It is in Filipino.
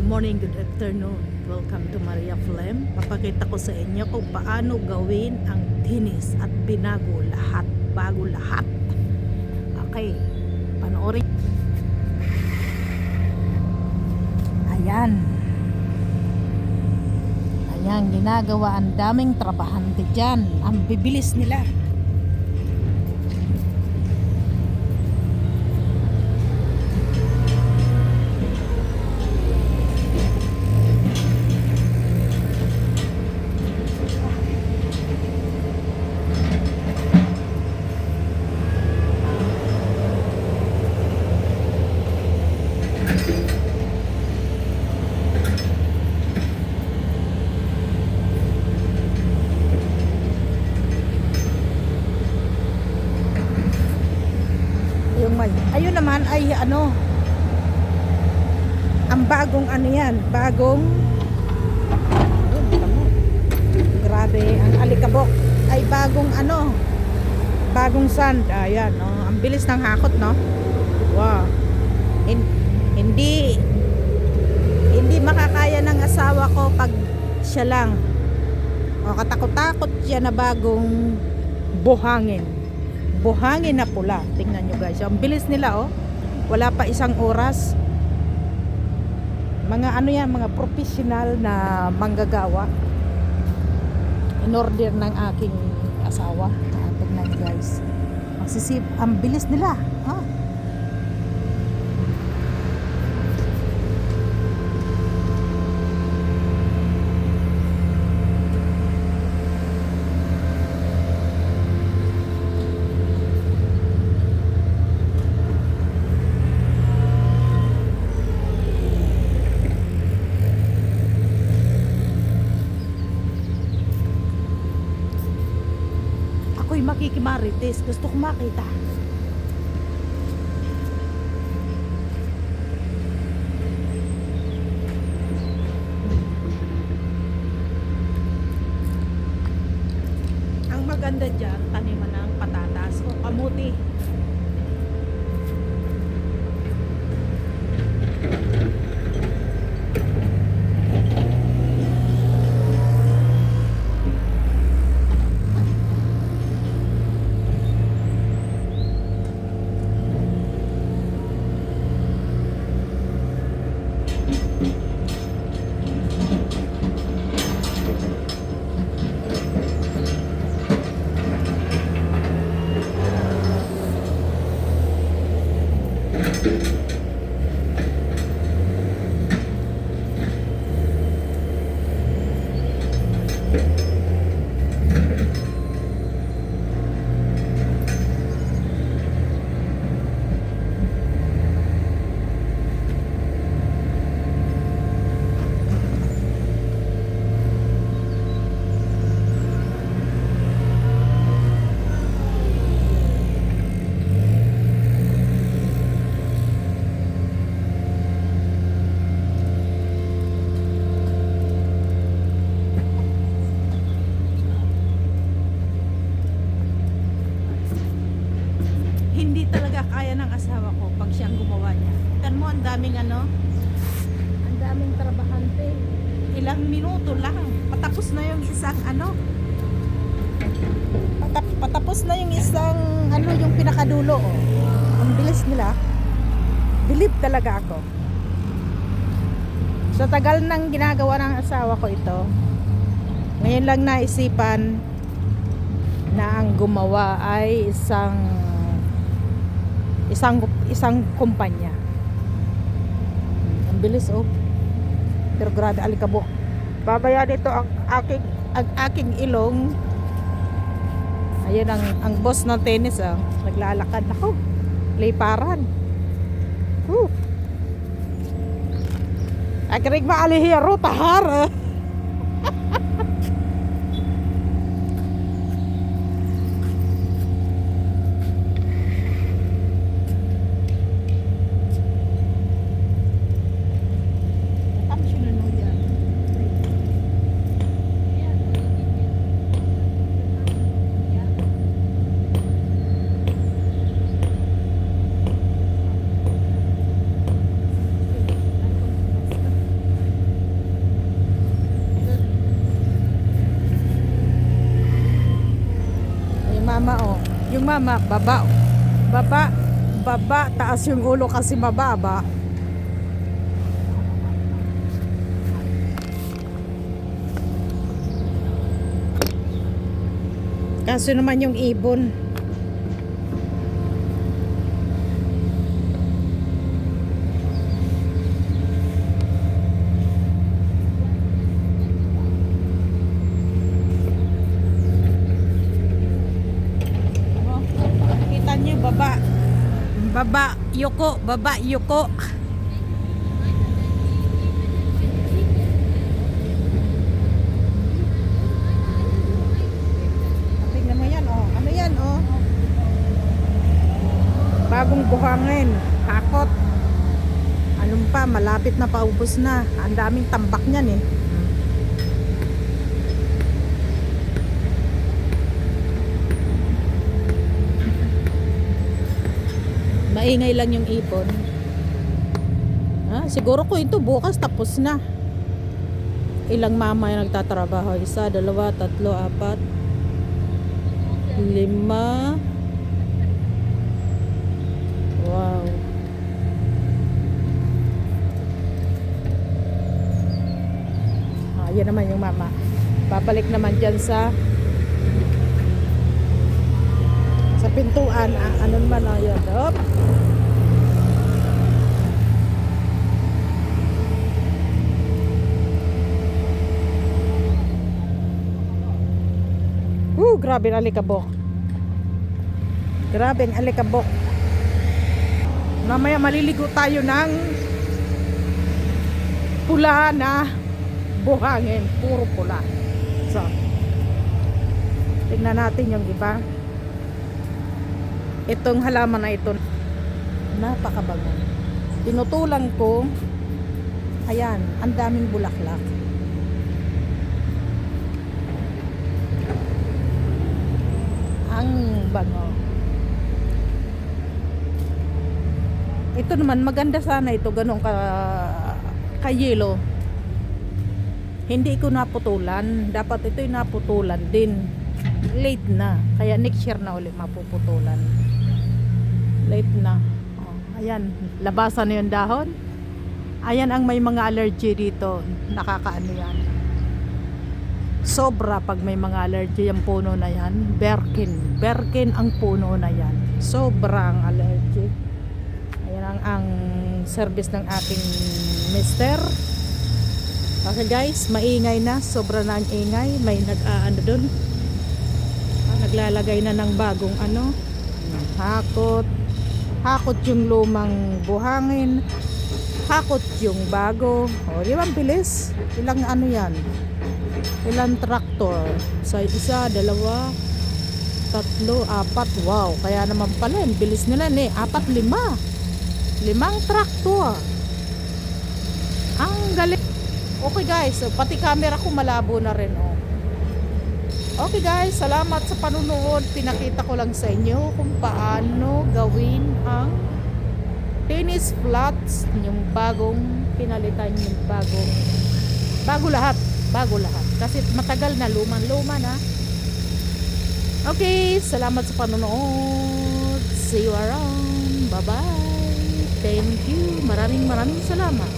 morning, good afternoon. Welcome to Maria Flem. Papakita ko sa inyo kung paano gawin ang tinis at binago lahat, bago lahat. Okay, panoorin. Ayan. Ayan, ginagawa ang daming trabahante dyan. Ang bibilis nila. Ayun naman ay ano, ang bagong ano yan, bagong grabe, ang alikabok ay bagong ano, bagong sand. Ayan, oh, ang bilis ng hakot, no? Wow. Hindi makakaya ng asawa ko pag siya lang. O, katakot-takot siya na bagong buhangin na pula. Tingnan nyo guys, ang bilis nila, oh. Wala pa isang oras. Mga ano yan, mga professional na manggagawa. In order ng aking asawa. Tingnan nyo guys, ang bilis nila, ha? Ako'y makikimarites, gusto ko makita. Ang maganda dyan, taniman ng patatas o kamuti. Hindi talaga kaya ng asawa ko pag siyang gumawa niya. Tignan mo, ang daming ano, ang daming trabahante. Ilang minuto lang, patapos na yung isang ano, patapos na yung isang ano, yung pinakadulo, oh. Ang bilis nila. Bilib talaga ako. Sa tagal nang ginagawa ng asawa ko ito, ngayon lang naisipan na ang gumawa ay isang kumpanya. Ang bilis, oh. Pero grabe alikabok. Babaya dito ang aking ilong. Ayun ang boss ng tennis, oh. Naglalakad ako. Liparan. Akirig maalihiro tahar. mama, baba. Baba. Baba. Taas yung ulo kasi mababa. Kaso naman yung ibon. Oh, kita niyo baba. Baba, yuko, baba, yuko. Tingnan mo yan, oh. Ano yan, oh? Bagong buhangin, hakot. Anong pa, malapit na paubos na. Ang daming tambak niyan eh. Maingay lang yung ibon. Siguro ko ito bukas tapos na. Ilang mama yung nagtatrabaho? 1, 2, 3, 4, 5. Wow. Yan naman yung mama. Babalik naman dyan sa pintuan. Ano naman yan? Hop. Grabe ang alikabok. Grabe ang alikabok. Mamaya maliligo tayo ng pula na buhangin. Puro pula. So, tignan natin yung iba. Itong halaman na ito, napakabango. Tinutulang ko. Ayan, ang daming bulaklak. Ang bango. Ito naman maganda sana ito, ganun ka-yellow. Hindi ko naputulan. Dapat ito yung naputulan din. Late na. Kaya next year na ulit mapuputulan. Late na. Ayan, labasan na yung dahon. Ayan ang may mga allergy dito. Nakakaano yan. Sobra pag may mga allergy yung puno na yan. Berkin ang puno na yan. Sobrang allergy. Ayan ang service ng ating mister. Okay guys, maingay na. Sobra na ang ingay. May nag-aano dun. Naglalagay na ng bagong hakot. Hakot yung lumang buhangin. Hakot yung bago. O, di ba ang bilis? Ilang yan? Ilang traktor? Sa 1, 2, 3, 4. Wow, kaya naman pala, bilis nila 4, 5. 5 traktor. Ang galing. Okay guys, pati camera ko malabo na rin. Okay guys, salamat sa panunood. Pinakita ko lang sa inyo kung paano gawin ang tennis flats, yung bagong pinalitan, yung bago lahat. Kasi matagal na, luma na. Okay, salamat sa panunood. See you around. Bye bye. Thank you. Maraming salamat.